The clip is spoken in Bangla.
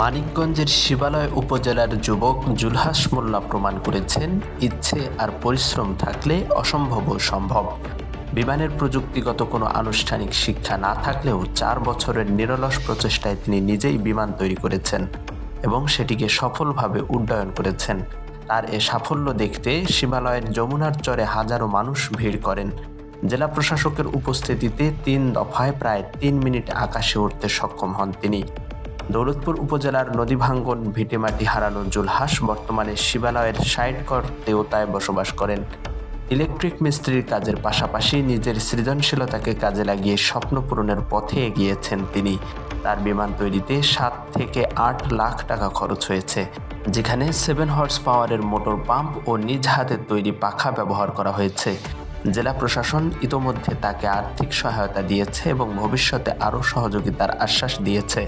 মানিকগঞ্জের শিবালয় উপজেলার যুবক জুলহাস মোল্লা প্রমাণ করেছেন, ইচ্ছে আর পরিশ্রম থাকলে অসম্ভবও সম্ভব। বিমানের প্রযুক্তিগত কোনো আনুষ্ঠানিক শিক্ষা না থাকলেও 4 বছরের নিরলস প্রচেষ্টায় তিনি নিজেই বিমান তৈরি করেছেন এবং সেটিকে সফলভাবে উড্ডয়ন করেছেন। তার এ সাফল্য দেখতে শিবালয়ের যমুনার চরে হাজারো মানুষ ভিড় করেন। জেলা প্রশাসকের উপস্থিতিতে 3 দফায় প্রায় 3 মিনিট আকাশে উঠতে সক্ষম হন তিনি। দৌলতপুর উপজেলার নদী ভাঙ্গন ভিটেমাটি হারানো জুলহাস বর্তমানে শিবালয়ের 60 ঘর তেওতায় বসবাস করেন। ইলেকট্রিক মিস্ত্রির কাজের পাশাপাশি নিজের সৃজনশীলতাকে কাজে লাগিয়ে স্বপ্ন পূরণের পথে এগিয়েছেন তিনি। তার বিমান তৈরিতে 7 থেকে 8 লাখ টাকা খরচ হয়েছে, যেখানে 7 হর্স পাওয়ারের মোটর পাম্প ও নিজ হাতে তৈরি পাখা ব্যবহার করা হয়েছে। জেলা প্রশাসন ইতোমধ্যে তাকে আর্থিক সহায়তা দিয়েছে এবং ভবিষ্যতে আরও সহযোগিতার আশ্বাস দিয়েছে।